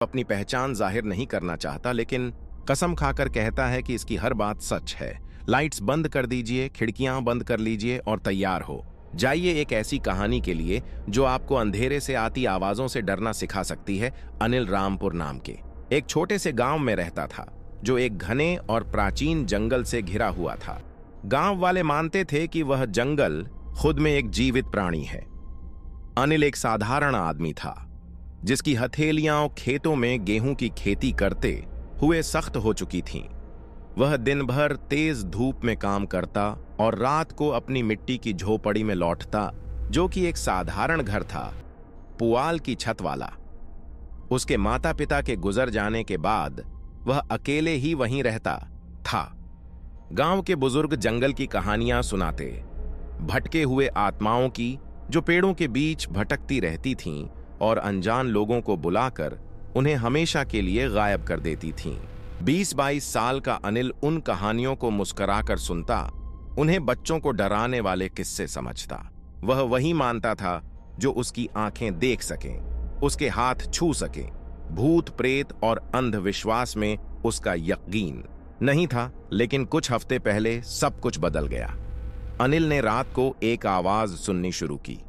अपनी पहचान जाहिर नहीं करना चाहता, लेकिन कसम खाकर कहता है कि इसकी हर बात सच है। लाइट्स बंद कर दीजिए, खिड़कियां बंद कर लीजिए और तैयार हो जाइए एक ऐसी कहानी के लिए जो आपको अंधेरे से आती आवाजों से डरना सिखा सकती है। अनिल रामपुर नाम के एक छोटे से गांव में रहता था, जो एक घने और प्राचीन जंगल से घिरा हुआ था। गांव वाले मानते थे कि वह जंगल खुद में एक जीवित प्राणी है। अनिल एक साधारण आदमी था, जिसकी हथेलियां खेतों में गेहूं की खेती करते हुए सख्त हो चुकी थीं। वह दिन भर तेज धूप में काम करता और रात को अपनी मिट्टी की झोपड़ी में लौटता, जो कि एक साधारण घर था, पुआल की छत वाला। उसके माता पिता के गुजर जाने के बाद वह अकेले ही वहीं रहता था। गांव के बुजुर्ग जंगल की कहानियां सुनाते, भटके हुए आत्माओं की जो पेड़ों के बीच भटकती रहती थीं और अनजान लोगों को बुलाकर उन्हें हमेशा के लिए गायब कर देती थीं। 20-22 साल का अनिल उन कहानियों को मुस्कुराकर सुनता, उन्हें बच्चों को डराने वाले किस्से समझता। वह वही मानता था जो उसकी आंखें देख सकें, उसके हाथ छू सकें। भूत प्रेत और अंधविश्वास में उसका यकीन नहीं था, लेकिन कुछ हफ्ते पहले सब कुछ बदल गया। अनिल ने रात को एक आवाज सुननी शुरू की।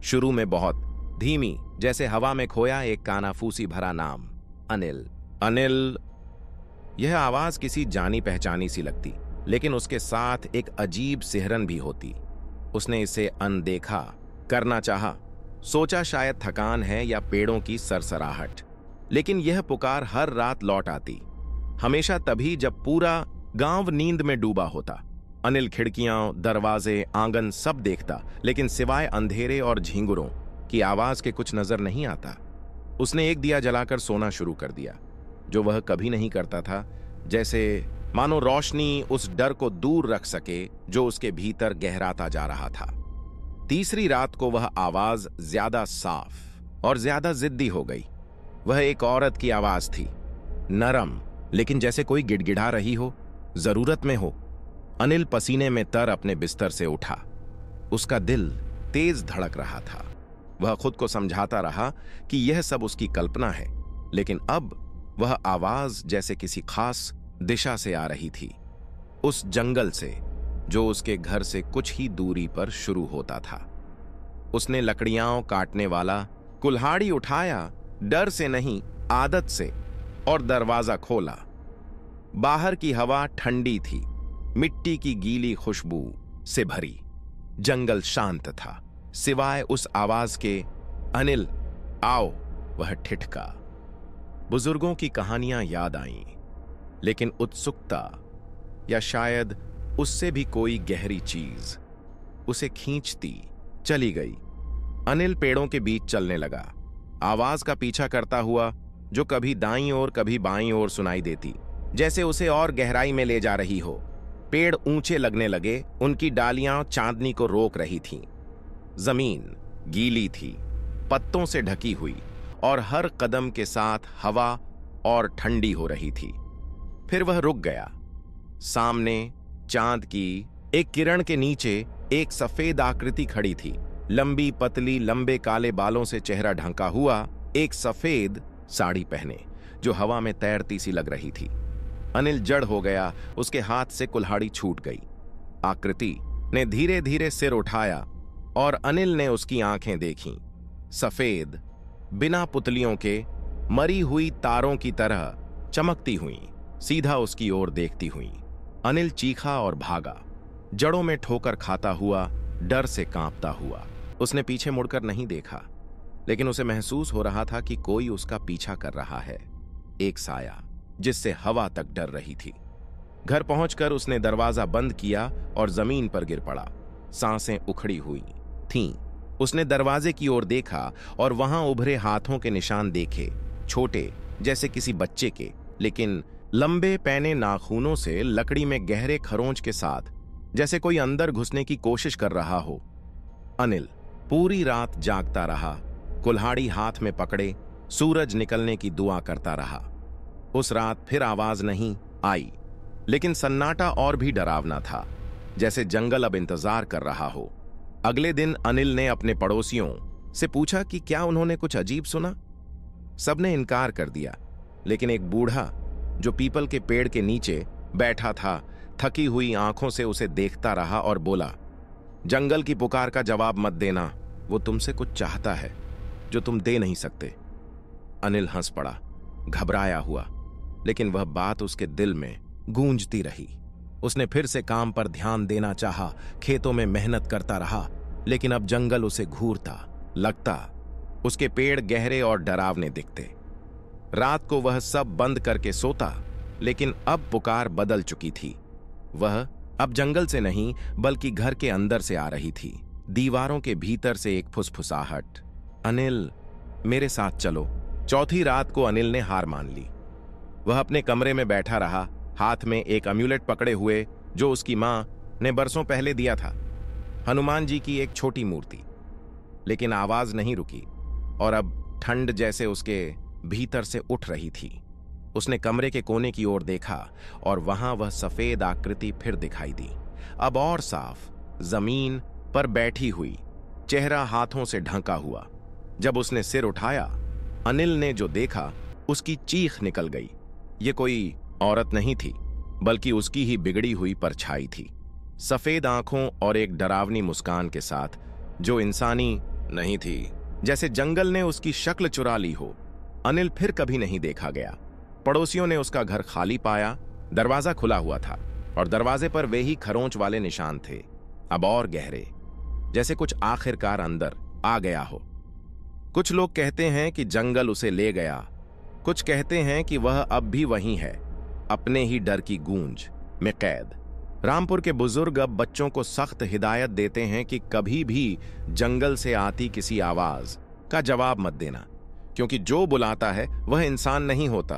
शुरू में बहुत धीमी, जैसे हवा में खोया एक कानाफूसी भरा नाम, अनिल अनिल। यह आवाज किसी जानी पहचानी सी लगती, लेकिन उसके साथ एक अजीब सिहरन भी होती। उसने इसे अनदेखा करना चाहा, सोचा शायद थकान है या पेड़ों की सरसराहट, लेकिन यह पुकार हर रात लौट आती, हमेशा तभी जब पूरा गांव नींद में डूबा होता। अनिल खिड़कियां, दरवाजे, आंगन सब देखता, लेकिन सिवाय अंधेरे और झींगुरों की आवाज के कुछ नजर नहीं आता। उसने एक दिया जलाकर सोना शुरू कर दिया, जो वह कभी नहीं करता था, जैसे मानो रोशनी उस डर को दूर रख सके जो उसके भीतर गहराता जा रहा था। तीसरी रात को वह आवाज ज्यादा साफ और ज्यादा जिद्दी हो गई। वह एक औरत की आवाज थी, नरम, लेकिन जैसे कोई गिड़गिड़ा रही हो, जरूरत में हो। अनिल पसीने में तर अपने बिस्तर से उठा। उसका दिल तेज धड़क रहा था। वह खुद को समझाता रहा कि यह सब उसकी कल्पना है, लेकिन अब वह आवाज जैसे किसी खास दिशा से आ रही थी, उस जंगल से जो उसके घर से कुछ ही दूरी पर शुरू होता था। उसने लकड़ियां काटने वाला कुल्हाड़ी उठाया, डर से नहीं आदत से, और दरवाजा खोला। बाहर की हवा ठंडी थी, मिट्टी की गीली खुशबू से भरी। जंगल शांत था, सिवाय उस आवाज के, अनिल आओ। वह ठिठका। बुजुर्गों की कहानियां याद आईं, लेकिन उत्सुकता या शायद उससे भी कोई गहरी चीज उसे खींचती चली गई। अनिल पेड़ों के बीच चलने लगा, आवाज का पीछा करता हुआ, जो कभी दाईं ओर कभी बाईं ओर सुनाई देती, जैसे उसे और गहराई में ले जा रही हो। पेड़ ऊंचे लगने लगे, उनकी डालियां चांदनी को रोक रही थीं। जमीन गीली थी, पत्तों से ढकी हुई, और हर कदम के साथ हवा और ठंडी हो रही थी। फिर वह रुक गया। सामने चांद की एक किरण के नीचे एक सफेद आकृति खड़ी थी, लंबी पतली, लंबे काले बालों से चेहरा ढंका हुआ, एक सफेद साड़ी पहने, जो हवा में तैरती सी लग रही थी। अनिल जड़ हो गया, उसके हाथ से कुल्हाड़ी छूट गई। आकृति ने धीरे धीरे सिर उठाया और अनिल ने उसकी आंखें देखीं, सफेद, बिना पुतलियों के, मरी हुई तारों की तरह चमकती हुई, सीधा उसकी ओर देखती हुई। अनिल चीखा और भागा, जड़ों में ठोकर खाता हुआ, डर से कांपता हुआ। उसने पीछे मुड़कर नहीं देखा, लेकिन उसे महसूस हो रहा था कि कोई उसका पीछा कर रहा है, एक साया जिससे हवा तक डर रही थी। घर पहुंचकर उसने दरवाजा बंद किया और जमीन पर गिर पड़ा। सांसें उखड़ी हुई थीं। उसने दरवाजे की ओर देखा और वहां उभरे हाथों के निशान देखे, छोटे जैसे किसी बच्चे के, लेकिन लंबे पैने नाखूनों से लकड़ी में गहरे खरोंच के साथ, जैसे कोई अंदर घुसने की कोशिश कर रहा हो। अनिल पूरी रात जागता रहा, कुल्हाड़ी हाथ में पकड़े सूरज निकलने की दुआ करता रहा। उस रात फिर आवाज नहीं आई, लेकिन सन्नाटा और भी डरावना था, जैसे जंगल अब इंतजार कर रहा हो। अगले दिन अनिल ने अपने पड़ोसियों से पूछा कि क्या उन्होंने कुछ अजीब सुना। सबने इनकार कर दिया, लेकिन एक बूढ़ा जो पीपल के पेड़ के नीचे बैठा था थकी हुई आंखों से उसे देखता रहा और बोला, जंगल की पुकार का जवाब मत देना, वो तुमसे कुछ चाहता है जो तुम दे नहीं सकते। अनिल हंस पड़ा, घबराया हुआ, लेकिन वह बात उसके दिल में गूंजती रही। उसने फिर से काम पर ध्यान देना चाहा, खेतों में मेहनत करता रहा, लेकिन अब जंगल उसे घूरता, लगता उसके पेड़ गहरे और डरावने दिखते। रात को वह सब बंद करके सोता, लेकिन अब पुकार बदल चुकी थी। वह अब जंगल से नहीं बल्कि घर के अंदर से आ रही थी। दीवारों के भीतर से एक फुसफुसाहट, अनिल मेरे साथ चलो। चौथी रात को अनिल ने हार मान ली। वह अपने कमरे में बैठा रहा, हाथ में एक अम्यूलेट पकड़े हुए जो उसकी मां ने बरसों पहले दिया था, हनुमान जी की एक छोटी मूर्ति। लेकिन आवाज नहीं रुकी और अब ठंड जैसे उसके भीतर से उठ रही थी। उसने कमरे के कोने की ओर देखा और वहां वह सफेद आकृति फिर दिखाई दी, अब और साफ, जमीन पर बैठी हुई, चेहरा हाथों से ढंका हुआ। जब उसने सिर उठाया, अनिल ने जो देखा उसकी चीख निकल गई। ये कोई औरत नहीं थी, बल्कि उसकी ही बिगड़ी हुई परछाई थी, सफेद आंखों और एक डरावनी मुस्कान के साथ, जो इंसानी नहीं थी, जैसे जंगल ने उसकी शक्ल चुरा ली हो। अनिल फिर कभी नहीं देखा गया। पड़ोसियों ने उसका घर खाली पाया, दरवाजा खुला हुआ था और दरवाजे पर वे ही खरोंच वाले निशान थे, अब और गहरे, जैसे कुछ आखिरकार अंदर आ गया हो। कुछ लोग कहते हैं कि जंगल उसे ले गया, कुछ कहते हैं कि वह अब भी वहीं है, अपने ही डर की गूंज में कैद। रामपुर के बुजुर्ग अब बच्चों को सख्त हिदायत देते हैं कि कभी भी जंगल से आती किसी आवाज का जवाब मत देना, क्योंकि जो बुलाता है वह इंसान नहीं होता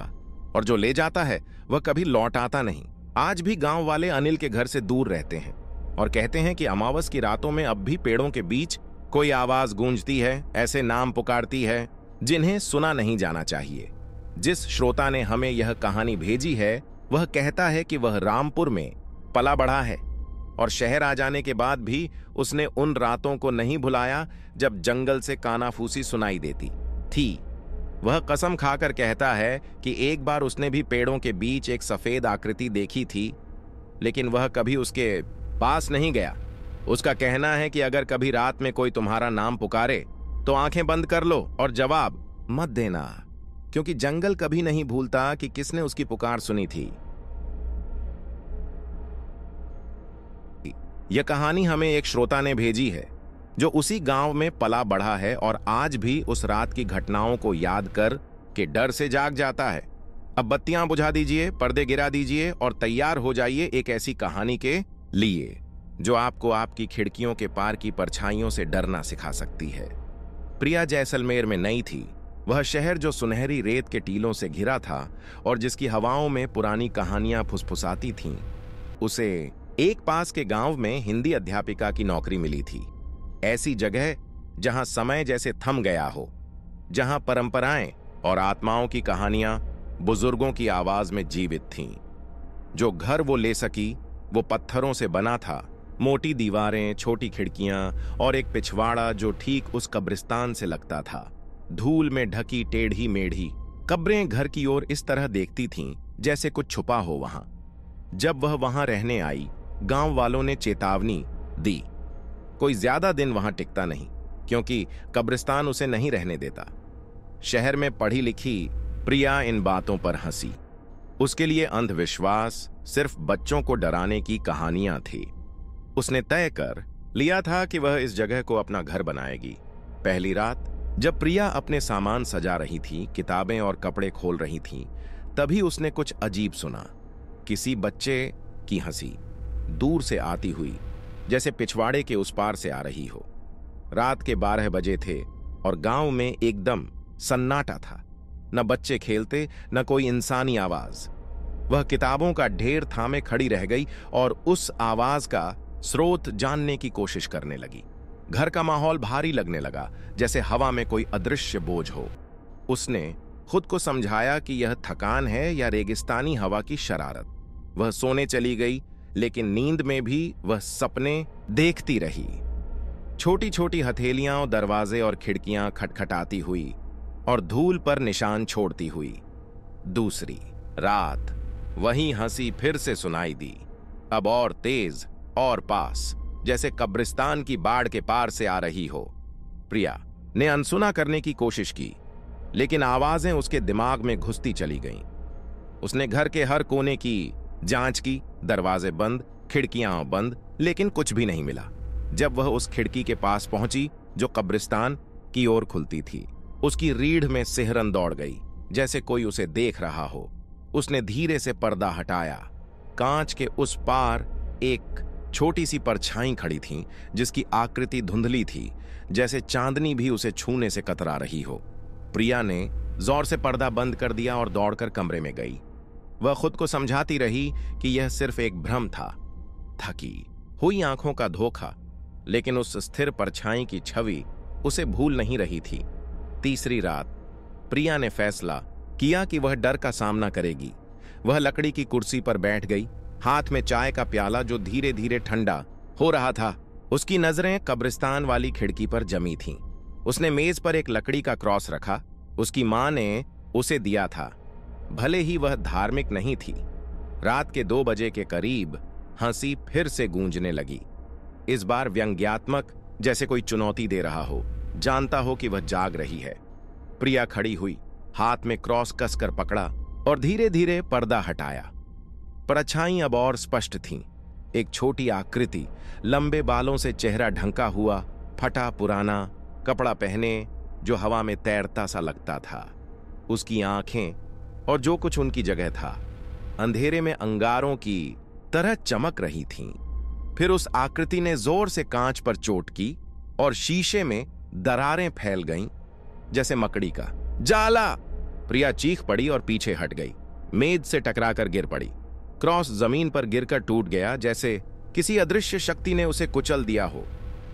और जो ले जाता है वह कभी लौट आता नहीं। आज भी गांव वाले अनिल के घर से दूर रहते हैं और कहते हैं कि अमावस की रातों में अब भी पेड़ों के बीच कोई आवाज गूंजती है, ऐसे नाम पुकारती है जिन्हें सुना नहीं जाना चाहिए। जिस श्रोता ने हमें यह कहानी भेजी है, वह कहता है कि वह रामपुर में पला बढ़ा है और शहर आ जाने के बाद भी उसने उन रातों को नहीं भुलाया जब जंगल से कानाफूसी सुनाई देती थी। वह कसम खाकर कहता है कि एक बार उसने भी पेड़ों के बीच एक सफेद आकृति देखी थी, लेकिन वह कभी उसके पास नहीं गया। उसका कहना है कि अगर कभी रात में कोई तुम्हारा नाम पुकारे तो आंखें बंद कर लो और जवाब मत देना, क्योंकि जंगल कभी नहीं भूलता कि किसने उसकी पुकार सुनी थी। यह कहानी हमें एक श्रोता ने भेजी है जो उसी गांव में पला बढ़ा है और आज भी उस रात की घटनाओं को याद कर के डर से जाग जाता है। अब बत्तियां बुझा दीजिए, पर्दे गिरा दीजिए और तैयार हो जाइए एक ऐसी कहानी के लिए जो आपको आपकी खिड़कियों के पार की परछाइयों से डरना सिखा सकती है। प्रिया जैसलमेर में नई थी। वह शहर जो सुनहरी रेत के टीलों से घिरा था और जिसकी हवाओं में पुरानी कहानियां फुसफुसाती थीं, उसे एक पास के गांव में हिंदी अध्यापिका की नौकरी मिली थी। ऐसी जगह जहां समय जैसे थम गया हो, जहां परंपराएं और आत्माओं की कहानियां बुजुर्गों की आवाज में जीवित थीं। जो घर वो ले सकी वो पत्थरों से बना था, मोटी दीवारें, छोटी खिड़कियां और एक पिछवाड़ा जो ठीक उस कब्रिस्तान से लगता था। धूल में ढकी टेढ़ी मेढ़ी कब्रें घर की ओर इस तरह देखती थीं जैसे कुछ छुपा हो वहां। जब वह वहां रहने आई, गांव वालों ने चेतावनी दी, कोई ज्यादा दिन वहां टिकता नहीं, क्योंकि कब्रिस्तान उसे नहीं रहने देता। शहर में पढ़ी लिखी प्रिया इन बातों पर हंसी। उसके लिए अंधविश्वास सिर्फ बच्चों को डराने की कहानियां थी। उसने तय कर लिया था कि वह इस जगह को अपना घर बनाएगी। पहली रात जब प्रिया अपने सामान सजा रही थी, किताबें और कपड़े खोल रही थी, तभी उसने कुछ अजीब सुना। किसी बच्चे की हंसी दूर से आती हुई, जैसे पिछवाड़े के उस पार से आ रही हो। रात के 12 बजे थे और गांव में एकदम सन्नाटा था। न बच्चे खेलते, न कोई इंसानी आवाज। वह किताबों का ढेर थामे खड़ी रह गई और उस आवाज का स्रोत जानने की कोशिश करने लगी। घर का माहौल भारी लगने लगा, जैसे हवा में कोई अदृश्य बोझ हो। उसने खुद को समझाया कि यह थकान है या रेगिस्तानी हवा की शरारत। वह सोने चली गई, लेकिन नींद में भी वह सपने देखती रही। छोटी छोटी हथेलियां, दरवाजे और खिड़कियां खटखटाती हुई और धूल पर निशान छोड़ती हुई। दूसरी रात वही हंसी फिर से सुनाई दी, अब और तेज और पास, जैसे कब्रिस्तान की बाढ़ के पार से आ रही हो। प्रिया ने अनसुना करने की कोशिश की, लेकिन आवाजें उसके दिमाग में घुसती चली गईं। उसने घर के हर कोने की जांच की, दरवाजे बंद, खिड़कियां बंद, लेकिन कुछ भी नहीं मिला। जब वह उस खिड़की के पास पहुंची जो कब्रिस्तान की ओर खुलती थी, उसकी रीढ़ में सिहरन दौड़ गई, जैसे कोई उसे देख रहा हो। उसने धीरे से पर्दा हटाया। कांच के उस पार एक छोटी सी परछाई खड़ी थी, जिसकी आकृति धुंधली थी, जैसे चांदनी भी उसे छूने से कतरा रही हो। प्रिया ने जोर से पर्दा बंद कर दिया और दौड़कर कमरे में गई। वह खुद को समझाती रही कि यह सिर्फ एक भ्रम था, थकी हुई आंखों का धोखा, लेकिन उस स्थिर परछाई की छवि उसे भूल नहीं रही थी। तीसरी रात प्रिया ने फैसला किया कि वह डर का सामना करेगी। वह लकड़ी की कुर्सी पर बैठ गई, हाथ में चाय का प्याला जो धीरे धीरे ठंडा हो रहा था। उसकी नजरें कब्रिस्तान वाली खिड़की पर जमी थीं। उसने मेज पर एक लकड़ी का क्रॉस रखा, उसकी मां ने उसे दिया था, भले ही वह धार्मिक नहीं थी। रात के 2 बजे के करीब हंसी फिर से गूंजने लगी, इस बार व्यंग्यात्मक, जैसे कोई चुनौती दे रहा हो, जानता हो कि वह जाग रही है। प्रिया खड़ी हुई, हाथ में क्रॉस कसकर पकड़ा और धीरे धीरे पर्दा हटाया। परछाई अब और स्पष्ट थीं। एक छोटी आकृति, लंबे बालों से चेहरा ढंका हुआ, फटा पुराना कपड़ा पहने, जो हवा में तैरता सा लगता था। उसकी आंखें और जो कुछ उनकी जगह था, अंधेरे में अंगारों की तरह चमक रही थीं। फिर उस आकृति ने जोर से कांच पर चोट की और शीशे में दरारें फैल गईं, जैसे मकड़ी का जाला। प्रिया चीख पड़ी और पीछे हट गई, मेज से टकराकर गिर पड़ी। क्रॉस जमीन पर गिरकर टूट गया, जैसे किसी अदृश्य शक्ति ने उसे कुचल दिया हो।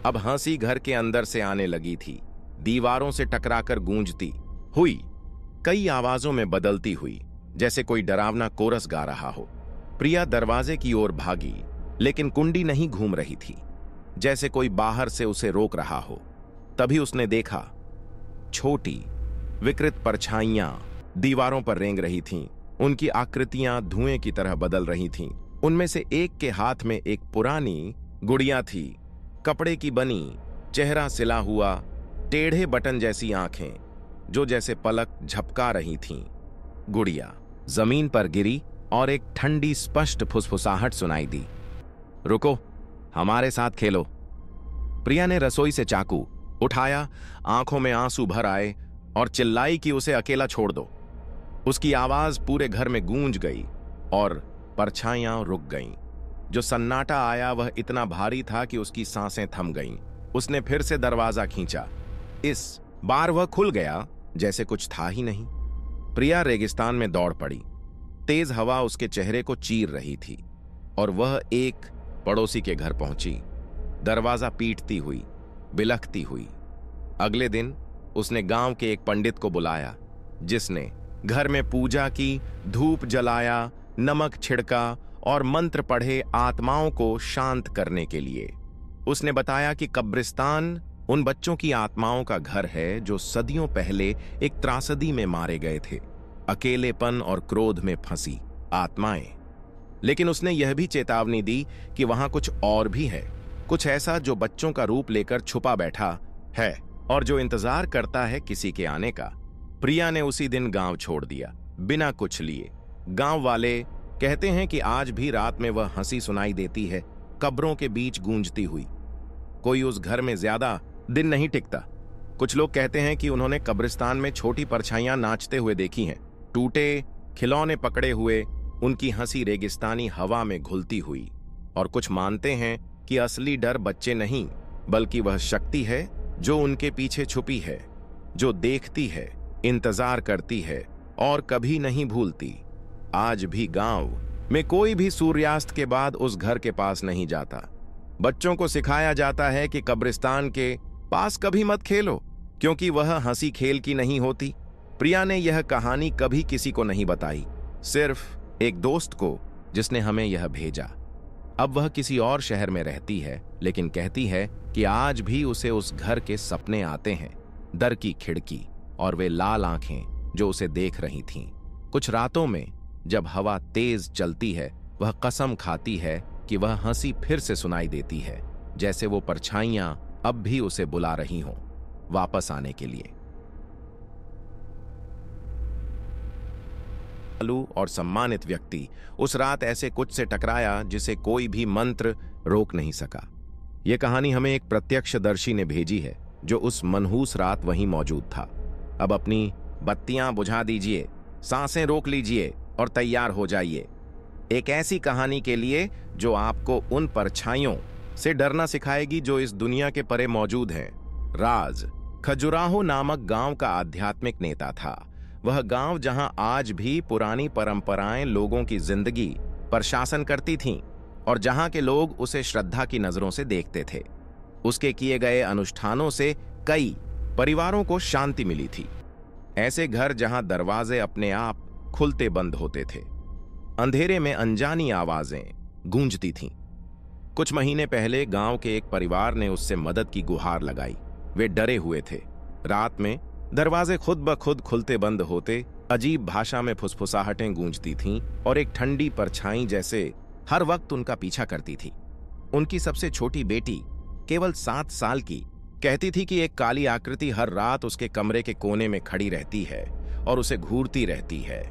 अब हंसी घर के अंदर से आने लगी थी, दीवारों से टकराकर गूंजती हुई, कई आवाजों में बदलती हुई, जैसे कोई डरावना कोरस गा रहा हो। प्रिया दरवाजे की ओर भागी, लेकिन कुंडी नहीं घूम रही थी, जैसे कोई बाहर से उसे रोक रहा हो। तभी उसने देखा, छोटी विकृत परछाइयां दीवारों पर रेंग रही थीं। उनकी आकृतियां धुएं की तरह बदल रही थीं। उनमें से एक के हाथ में एक पुरानी गुड़िया थी, कपड़े की बनी, चेहरा सिला हुआ, टेढ़े बटन जैसी आंखें जो जैसे पलक झपका रही थीं। गुड़िया जमीन पर गिरी और एक ठंडी स्पष्ट फुसफुसाहट सुनाई दी, रुको, हमारे साथ खेलो। प्रिया ने रसोई से चाकू उठाया, आंखों में आंसू भर आए और चिल्लाई कि उसे अकेला छोड़ दो। उसकी आवाज पूरे घर में गूंज गई और परछाइयां रुक गईं। जो सन्नाटा आया वह इतना भारी था कि उसकी सांसें थम गईं। उसने फिर से दरवाजा खींचा। इस बार वह खुल गया जैसे कुछ था ही नहीं। प्रिया रेगिस्तान में दौड़ पड़ी। तेज हवा उसके चेहरे को चीर रही थी और वह एक पड़ोसी के घर पहुंची, दरवाजा पीटती हुई, बिलखती हुई। अगले दिन उसने गांव के एक पंडित को बुलाया, जिसने घर में पूजा की, धूप जलाया, नमक छिड़का और मंत्र पढ़े आत्माओं को शांत करने के लिए। उसने बताया कि कब्रिस्तान उन बच्चों की आत्माओं का घर है जो सदियों पहले एक त्रासदी में मारे गए थे, अकेलेपन और क्रोध में फंसी आत्माएं। लेकिन उसने यह भी चेतावनी दी कि वहां कुछ और भी है, कुछ ऐसा जो बच्चों का रूप लेकर छुपा बैठा है और जो इंतजार करता है किसी के आने का। प्रिया ने उसी दिन गांव छोड़ दिया, बिना कुछ लिए। गांव वाले कहते हैं कि आज भी रात में वह हंसी सुनाई देती है, कब्रों के बीच गूंजती हुई। कोई उस घर में ज्यादा दिन नहीं टिकता। कुछ लोग कहते हैं कि उन्होंने कब्रिस्तान में छोटी परछाइयां नाचते हुए देखी हैं, टूटे खिलौने पकड़े हुए, उनकी हंसी रेगिस्तानी हवा में घुलती हुई। और कुछ मानते हैं कि असली डर बच्चे नहीं, बल्कि वह शक्ति है जो उनके पीछे छुपी है, जो देखती है, इंतजार करती है और कभी नहीं भूलती। आज भी गांव में कोई भी सूर्यास्त के बाद उस घर के पास नहीं जाता। बच्चों को सिखाया जाता है कि कब्रिस्तान के पास कभी मत खेलो, क्योंकि वह हंसी खेल की नहीं होती। प्रिया ने यह कहानी कभी किसी को नहीं बताई, सिर्फ एक दोस्त को, जिसने हमें यह भेजा। अब वह किसी और शहर में रहती है, लेकिन कहती है कि आज भी उसे उस घर के सपने आते हैं। दर की खिड़की, और वे लाल आंखें जो उसे देख रही थीं। कुछ रातों में जब हवा तेज चलती है, वह कसम खाती है कि वह हंसी फिर से सुनाई देती है, जैसे वो परछाइयां अब भी उसे बुला रही हों वापस आने के लिए। और सम्मानित व्यक्ति उस रात ऐसे कुछ से टकराया जिसे कोई भी मंत्र रोक नहीं सका। यह कहानी हमें एक प्रत्यक्षदर्शी ने भेजी है जो उस मनहूस रात वहीं मौजूद था। अब अपनी बत्तियां बुझा दीजिए, सांसें रोक लीजिए और तैयार हो जाइए एक ऐसी कहानी के लिए जो आपको उन परछाइयों से डरना सिखाएगी जो इस दुनिया के परे मौजूद हैं। राज खजुराहो नामक गांव का आध्यात्मिक नेता था। वह गांव जहां आज भी पुरानी परंपराएं लोगों की जिंदगी पर शासन करती थीं और जहां के लोग उसे श्रद्धा की नजरों से देखते थे। उसके किए गए अनुष्ठानों से कई परिवारों को शांति मिली थी। ऐसे घर जहां दरवाजे अपने आप खुलते बंद होते थे, अंधेरे में अनजानी आवाजें गूंजती थीं। कुछ महीने पहले गांव के एक परिवार ने उससे मदद की गुहार लगाई। वे डरे हुए थे। रात में दरवाजे खुद ब खुद खुलते बंद होते, अजीब भाषा में फुसफुसाहटें गूंजती थीं और एक ठंडी परछाई जैसे हर वक्त उनका पीछा करती थी। उनकी सबसे छोटी बेटी, केवल 7 साल की, कहती थी कि एक काली आकृति हर रात उसके कमरे के कोने में खड़ी रहती है और उसे घूरती रहती है।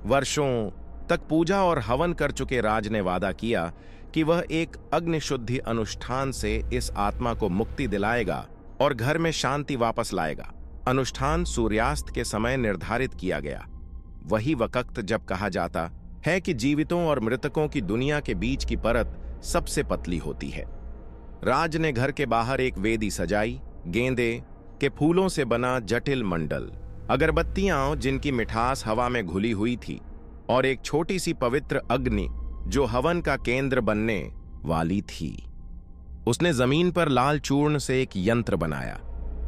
वर्षों तक पूजा और हवन कर चुके राज ने वादा किया कि वह एक अग्निशुद्धि अनुष्ठान से इस आत्मा को मुक्ति दिलाएगा और घर में शांति वापस लाएगा। अनुष्ठान सूर्यास्त के समय निर्धारित किया गया। वही वक्त जब कहा जाता है कि जीवितों और मृतकों की दुनिया के बीच की परत सबसे पतली होती है। राज ने घर के बाहर एक वेदी सजाई, गेंदे के फूलों से बना जटिल मंडल, अगरबत्तियां जिनकी मिठास हवा में घुली हुई थी और एक छोटी सी पवित्र अग्नि जो हवन का केंद्र बनने वाली थी। उसने जमीन पर लाल चूर्ण से एक यंत्र बनाया,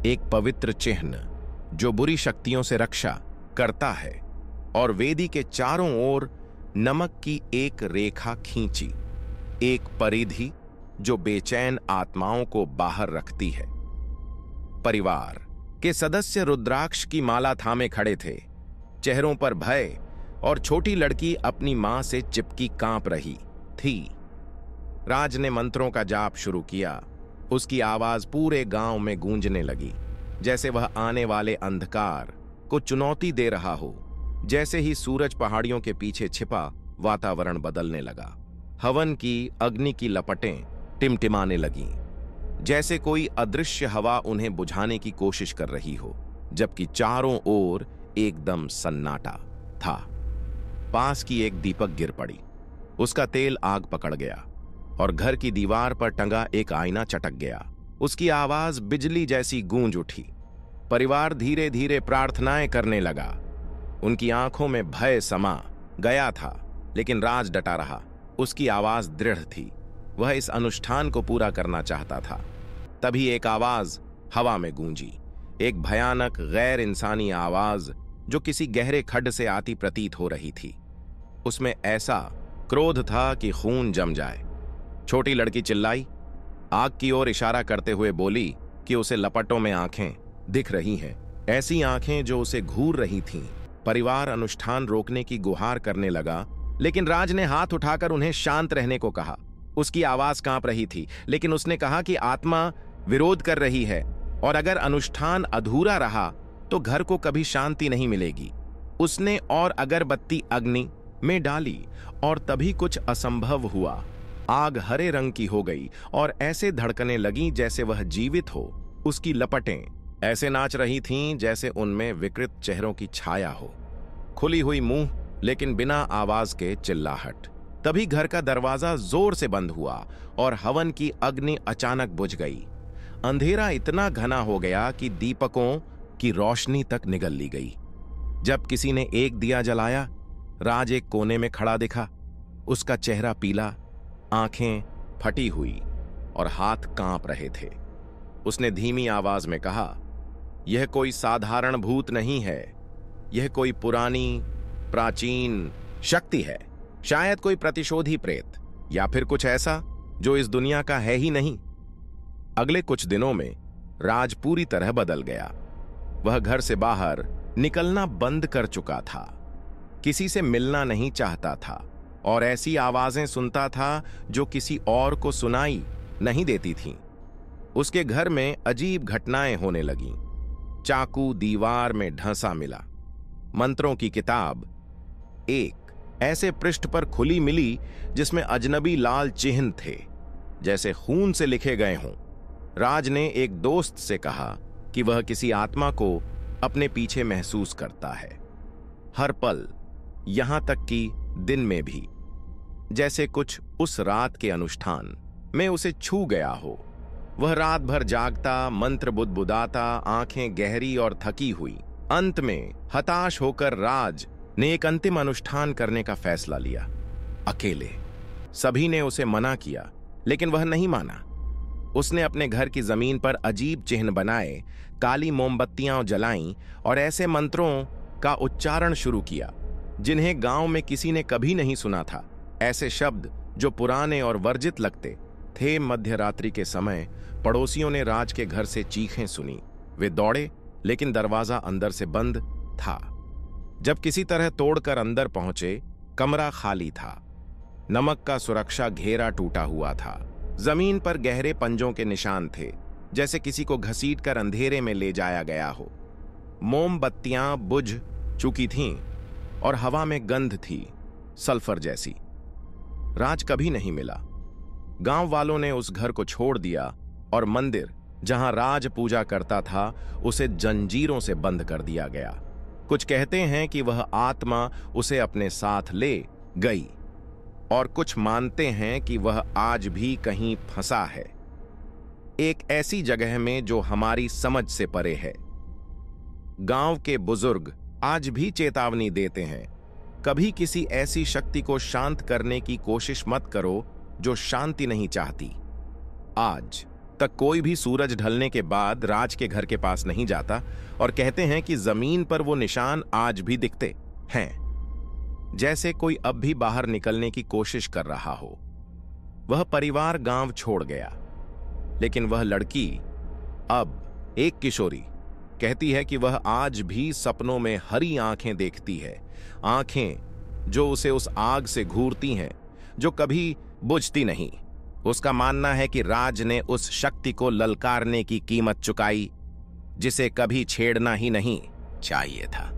एक पवित्र चिन्ह जो बुरी शक्तियों से रक्षा करता है, और वेदी के चारों ओर नमक की एक रेखा खींची, एक परिधि जो बेचैन आत्माओं को बाहर रखती है। परिवार के सदस्य रुद्राक्ष की माला थामे खड़े थे, चेहरों पर भय, और छोटी लड़की अपनी मां से चिपकी कांप रही थी। राज ने मंत्रों का जाप शुरू किया। उसकी आवाज पूरे गांव में गूंजने लगी, जैसे वह आने वाले अंधकार को चुनौती दे रहा हो। जैसे ही सूरज पहाड़ियों के पीछे छिपा, वातावरण बदलने लगा। हवन की अग्नि की लपटें टिमटिमाने लगीं, जैसे कोई अदृश्य हवा उन्हें बुझाने की कोशिश कर रही हो, जबकि चारों ओर एकदम सन्नाटा था। पास की एक दीपक गिर पड़ी, उसका तेल आग पकड़ गया और घर की दीवार पर टंगा एक आईना चटक गया। उसकी आवाज बिजली जैसी गूंज उठी। परिवार धीरे धीरे प्रार्थनाएं करने लगा। उनकी आंखों में भय समा गया था, लेकिन राज डटा रहा। उसकी आवाज दृढ़ थी। वह इस अनुष्ठान को पूरा करना चाहता था। तभी एक आवाज हवा में गूंजी, एक भयानक गैर इंसानी आवाज जो किसी गहरे खड्ड से आती प्रतीत हो रही थी। उसमें ऐसा क्रोध था कि खून जम जाए। छोटी लड़की चिल्लाई, आग की ओर इशारा करते हुए बोली कि उसे लपटों में आंखें दिख रही हैं, ऐसी आंखें जो उसे घूर रही थीं। परिवार अनुष्ठान रोकने की गुहार करने लगा, लेकिन राज ने हाथ उठाकर उन्हें शांत रहने को कहा। उसकी आवाज कांप रही थी, लेकिन उसने कहा कि आत्मा विरोध कर रही है और अगर अनुष्ठान अधूरा रहा तो घर को कभी शांति नहीं मिलेगी। उसने और अगरबत्ती अग्नि में डाली और तभी कुछ असंभव हुआ। आग हरे रंग की हो गई और ऐसे धड़कने लगी जैसे वह जीवित हो। उसकी लपटें ऐसे नाच रही थीं जैसे उनमें विकृत चेहरों की छाया हो। खुली हुई मुंह, लेकिन बिना आवाज के चिल्लाहट। तभी घर का दरवाजा जोर से बंद हुआ और हवन की अग्नि अचानक बुझ गई। अंधेरा इतना घना हो गया कि दीपकों की रोशनी तक निगल ली गई। जब किसी ने एक दिया जलाया, राज एक कोने में खड़ा दिखा। उसका चेहरा पीला, आंखें फटी हुई और हाथ कांप रहे थे। उसने धीमी आवाज में कहा, यह कोई साधारण भूत नहीं है, यह कोई पुरानी प्राचीन शक्ति है, शायद कोई प्रतिशोधी प्रेत या फिर कुछ ऐसा जो इस दुनिया का है ही नहीं। अगले कुछ दिनों में राज पूरी तरह बदल गया। वह घर से बाहर निकलना बंद कर चुका था, किसी से मिलना नहीं चाहता था और ऐसी आवाजें सुनता था जो किसी और को सुनाई नहीं देती थीं। उसके घर में अजीब घटनाएं होने लगीं। चाकू दीवार में ढंसा मिला। मंत्रों की किताब एक ऐसे पृष्ठ पर खुली मिली जिसमें अजनबी लाल चिन्ह थे, जैसे खून से लिखे गए हों। राज ने एक दोस्त से कहा कि वह किसी आत्मा को अपने पीछे महसूस करता है, हर पल, यहां तक कि दिन में भी, जैसे कुछ उस रात के अनुष्ठान में उसे छू गया हो। वह रात भर जागता, मंत्र बुदबुदाता, आंखें गहरी और थकी हुई। अंत में हताश होकर राज ने एक अंतिम अनुष्ठान करने का फैसला लिया, अकेले। सभी ने उसे मना किया, लेकिन वह नहीं माना। उसने अपने घर की जमीन पर अजीब चिन्ह बनाए, काली मोमबत्तियां जलाईं और ऐसे मंत्रों का उच्चारण शुरू किया जिन्हें गांव में किसी ने कभी नहीं सुना था। ऐसे शब्द जो पुराने और वर्जित लगते थे। मध्यरात्रि के समय पड़ोसियों ने राज के घर से चीखें सुनी। वे दौड़े, लेकिन दरवाजा अंदर से बंद था। जब किसी तरह तोड़कर अंदर पहुंचे, कमरा खाली था। नमक का सुरक्षा घेरा टूटा हुआ था। जमीन पर गहरे पंजों के निशान थे, जैसे किसी को घसीटकर अंधेरे में ले जाया गया हो। मोमबत्तियां बुझ चुकी थीं और हवा में गंध थी, सल्फर जैसी। राज कभी नहीं मिला। गांव वालों ने उस घर को छोड़ दिया और मंदिर जहां राज पूजा करता था उसे जंजीरों से बंद कर दिया गया। कुछ कहते हैं कि वह आत्मा उसे अपने साथ ले गई और कुछ मानते हैं कि वह आज भी कहीं फंसा है, एक ऐसी जगह में जो हमारी समझ से परे है। गांव के बुजुर्ग आज भी चेतावनी देते हैं, कभी किसी ऐसी शक्ति को शांत करने की कोशिश मत करो जो शांति नहीं चाहती। आज तक कोई भी सूरज ढलने के बाद राज के घर के पास नहीं जाता और कहते हैं कि जमीन पर वो निशान आज भी दिखते हैं, जैसे कोई अब भी बाहर निकलने की कोशिश कर रहा हो। वह परिवार गांव छोड़ गया, लेकिन वह लड़की, अब एक किशोरी, कहती है कि वह आज भी सपनों में हरी आंखें देखती है, आंखें जो उसे उस आग से घूरती हैं जो कभी बुझती नहीं। उसका मानना है कि राज ने उस शक्ति को ललकारने की कीमत चुकाई जिसे कभी छेड़ना ही नहीं चाहिए था।